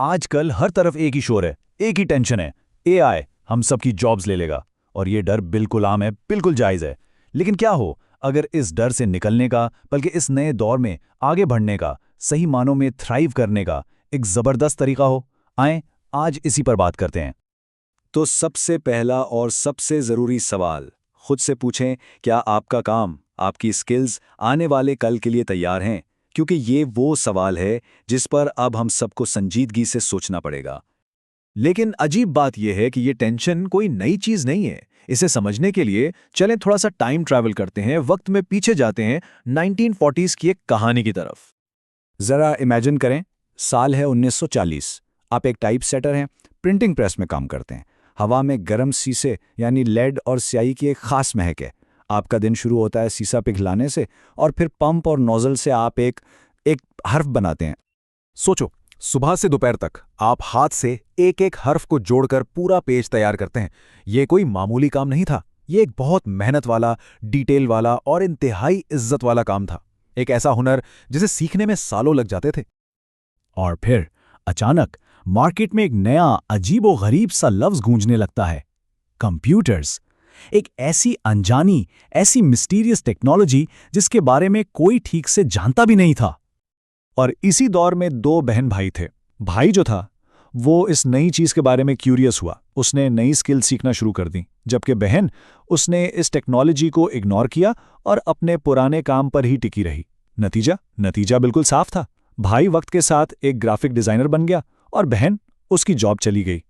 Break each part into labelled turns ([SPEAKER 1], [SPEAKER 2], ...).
[SPEAKER 1] आजकल हर तरफ एक ही शोर है, एक ही टेंशन है। एआई हम सबकी जॉब्स ले लेगा। और ये डर बिल्कुल आम है, बिल्कुल जायज़ है। लेकिन क्या हो अगर इस डर से निकलने का, बल्कि इस नए दौर में आगे बढ़ने का, सही मानों में थ्राइव करने का एक ज़बरदस्त तरीका हो? आएं, आज इसी पर बात करते हैं।
[SPEAKER 2] तो सबसे पहला और सबसे ज़रूरी सवाल खुद से पूछें, क्या आपका काम, आपकी स्किल्स आने वाले कल के लिए तैयार हैं? क्योंकि ये वो सवाल है जिस पर अब हम सबको संजीदगी से सोचना पड़ेगा।
[SPEAKER 3] लेकिन अजीब बात यह है कि ये टेंशन कोई नई चीज नहीं है। इसे समझने के लिए चलें थोड़ा सा टाइम ट्रैवल करते हैं, वक्त में पीछे जाते हैं 1940s की एक कहानी की तरफ।
[SPEAKER 1] ज़रा इमेजिन करें, साल है 1940। आप एक टाइप सेटर हैं, प्रिंटिंग प्रेस में काम करते हैं। हवा में गर्म शीशे यानी लेड और स्याही की एक खास महक है। आपका दिन शुरू होता है शीशा पिघलाने से, और फिर पंप और नोजल से आप एक एक हर्फ बनाते हैं।
[SPEAKER 3] सोचो, सुबह से दोपहर तक आप हाथ से एक एक हर्फ को जोड़कर पूरा पेज तैयार करते हैं। ये कोई मामूली काम नहीं था। ये एक बहुत मेहनत वाला, डिटेल वाला और इंतहाई इज्जत वाला काम था। एक ऐसा हुनर जिसे सीखने में सालों लग जाते थे।
[SPEAKER 1] और फिर अचानक मार्केट में एक नया अजीबो-गरीब सा लफ्ज गूंजने लगता है, कंप्यूटर्स। एक ऐसी अनजानी, ऐसी मिस्टीरियस टेक्नोलॉजी जिसके बारे में कोई ठीक से जानता भी नहीं था। और इसी दौर में दो बहन भाई थे। भाई जो था वो इस नई चीज के बारे में क्यूरियस हुआ, उसने नई स्किल सीखना शुरू कर दी। जबकि बहन, उसने इस टेक्नोलॉजी को इग्नोर किया और अपने पुराने काम पर ही टिकी रही। नतीजा बिल्कुल साफ था। भाई वक्त के साथ एक ग्राफिक डिजाइनर बन गया और बहन, उसकी जॉब चली गई।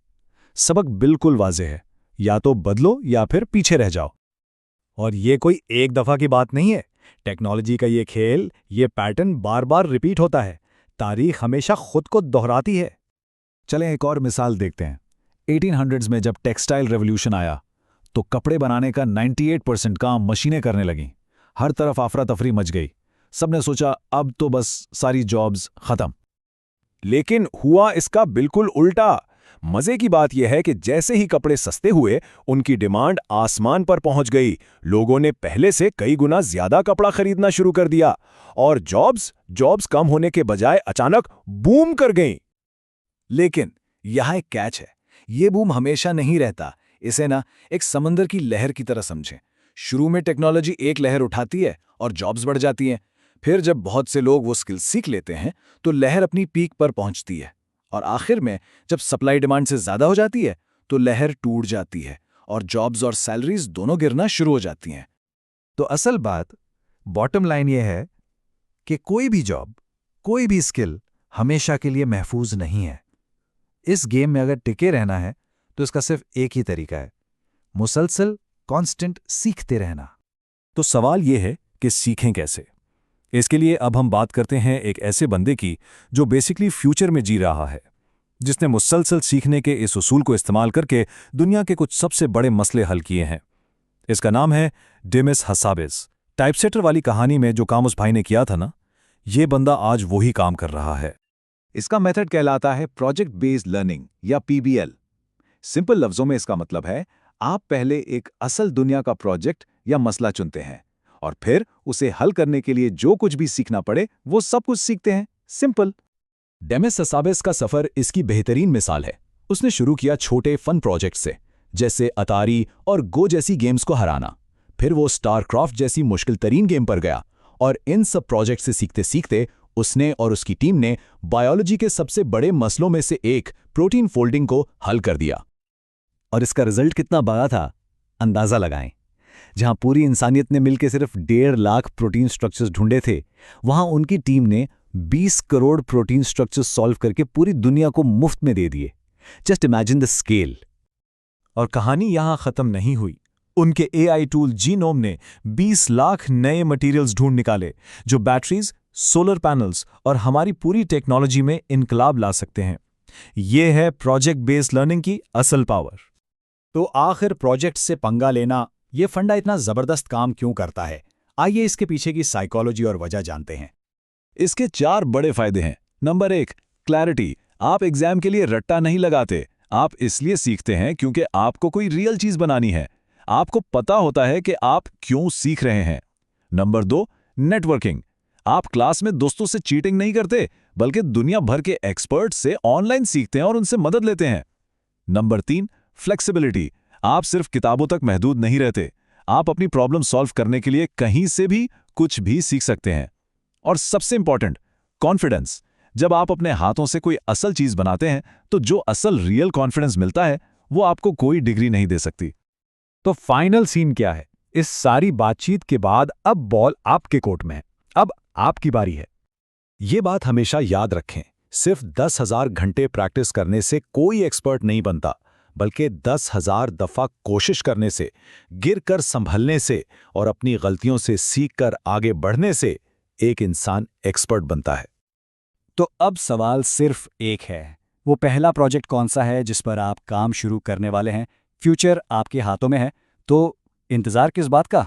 [SPEAKER 1] सबक बिल्कुल वाज़ेह है, या तो बदलो या फिर पीछे रह जाओ।
[SPEAKER 3] और ये कोई एक दफा की बात नहीं है। टेक्नोलॉजी का ये खेल, ये पैटर्न बार बार रिपीट होता है। तारीख हमेशा खुद को दोहराती है।
[SPEAKER 1] चलें एक और मिसाल देखते हैं। 1800s में जब टेक्सटाइल रेवोल्यूशन आया तो कपड़े बनाने का 98% काम मशीनें करने लगीं। हर तरफ अफरा तफरी मच गई। सबने सोचा अब तो बस सारी जॉब्स खत्म।
[SPEAKER 3] लेकिन हुआ इसका बिल्कुल उल्टा। मजे की बात यह है कि जैसे ही कपड़े सस्ते हुए, उनकी डिमांड आसमान पर पहुंच गई। लोगों ने पहले से कई गुना ज्यादा कपड़ा खरीदना शुरू कर दिया और जॉब्स कम होने के बजाय अचानक बूम कर गईं।
[SPEAKER 2] लेकिन यहाँ एक कैच है, ये बूम हमेशा नहीं रहता। इसे ना एक समंदर की लहर की तरह समझें। शुरू में टेक्नोलॉजी एक लहर उठाती है और जॉब्स बढ़ जाती हैं। फिर जब बहुत से लोग वो स्किल सीख लेते हैं तो लहर अपनी पीक पर पहुंचती है, और आखिर में जब सप्लाई डिमांड से ज्यादा हो जाती है तो लहर टूट जाती है और जॉब्स और सैलरीज दोनों गिरना शुरू हो जाती हैं।
[SPEAKER 3] तो असल बात, बॉटम लाइन यह है कि कोई भी जॉब, कोई भी स्किल हमेशा के लिए महफूज नहीं है। इस गेम में अगर टिके रहना है तो इसका सिर्फ एक ही तरीका है, मुसलसल कांस्टेंट सीखते रहना।
[SPEAKER 1] तो सवाल यह है कि सीखें कैसे? इसके लिए अब हम बात करते हैं एक ऐसे बंदे की जो बेसिकली फ्यूचर में जी रहा है, जिसने मुसलसल सीखने के इस उसूल को इस्तेमाल करके दुनिया के कुछ सबसे बड़े मसले हल किए हैं। इसका नाम है डेमिस हसाबिस। टाइपसेटर वाली कहानी में जो काम उस भाई ने किया था ना, ये बंदा आज वही काम कर रहा है।
[SPEAKER 2] इसका मेथड कहलाता है प्रोजेक्ट बेस्ड लर्निंग या पीबीएल। सिंपल लफ्जों में इसका मतलब है, आप पहले एक असल दुनिया का प्रोजेक्ट या मसला चुनते हैं और फिर उसे हल करने के लिए जो कुछ भी सीखना पड़े वो सब कुछ सीखते हैं। सिंपल।
[SPEAKER 1] डेमिस हसाबिस का सफर इसकी बेहतरीन मिसाल है। उसने शुरू किया छोटे फन प्रोजेक्ट से, जैसे अतारी और गो जैसी गेम्स को हराना। फिर वो स्टारक्राफ्ट जैसी मुश्किल तरीन गेम पर गया और इन सब प्रोजेक्ट से सीखते सीखते उसने और उसकी टीम ने बायोलॉजी के सबसे बड़े मसलों में से एक, प्रोटीन फोल्डिंग को हल कर दिया। और इसका रिजल्ट कितना बड़ा था, अंदाजा लगाएं। जहां पूरी इंसानियत ने मिलकर सिर्फ 1.5 लाख प्रोटीन स्ट्रक्चर्स ढूंढे थे, वहां उनकी टीम ने 20 करोड़ प्रोटीन स्ट्रक्चर्स सॉल्व करके पूरी दुनिया को मुफ्त में दे दिए। Just imagine the scale.
[SPEAKER 3] और कहानी यहां खत्म नहीं हुई। उनके एआई टूल जीनोम ने 20 लाख नए मटेरियल्स ढूंढ निकाले जो बैटरीज, सोलर पैनल्स और हमारी पूरी टेक्नोलॉजी में इनकलाब ला सकते हैं। यह है प्रोजेक्ट बेस्ड लर्निंग की असल पावर।
[SPEAKER 1] तो आखिर प्रोजेक्ट से पंगा लेना, ये फंडा इतना जबरदस्त काम क्यों करता है? आइए इसके पीछे की साइकोलॉजी और वजह जानते हैं।
[SPEAKER 2] इसके 4 बड़े फायदे हैं। Number 1, clarity. आप एग्जाम के लिए रट्टा नहीं लगाते। आप इसलिए सीखते हैं क्योंकि आपको कोई रियल चीज बनानी है। आपको पता होता है कि आप क्यों सीख रहे हैं। Number 2, networking. आप क्लास में दोस्तों से चीटिंग नहीं करते,
[SPEAKER 3] बल्कि दुनिया भर के एक्सपर्ट से ऑनलाइन सीखते हैं और उनसे मदद लेते हैं। Number 3, flexibility. आप सिर्फ किताबों तक महदूद नहीं रहते, आप अपनी प्रॉब्लम सॉल्व करने के लिए कहीं से भी कुछ भी सीख सकते हैं। और सबसे इंपॉर्टेंट, कॉन्फिडेंस। जब आप अपने हाथों से कोई असल चीज बनाते हैं तो जो असल रियल कॉन्फिडेंस मिलता है वो आपको कोई डिग्री नहीं दे सकती।
[SPEAKER 4] तो फाइनल सीन क्या है? इस सारी बातचीत के बाद अब बॉल आपके कोर्ट में है, अब आपकी बारी है।
[SPEAKER 3] ये बात हमेशा याद रखें, सिर्फ 10,000 घंटे प्रैक्टिस करने से कोई एक्सपर्ट नहीं बनता, बल्कि 10,000 दफा कोशिश करने से, गिरकर संभलने से और अपनी गलतियों से सीखकर आगे बढ़ने से एक इंसान एक्सपर्ट बनता है।
[SPEAKER 1] तो अब सवाल सिर्फ एक है, वो पहला प्रोजेक्ट कौन सा है जिस पर आप काम शुरू करने वाले हैं? फ्यूचर आपके हाथों में है, तो इंतज़ार किस बात का?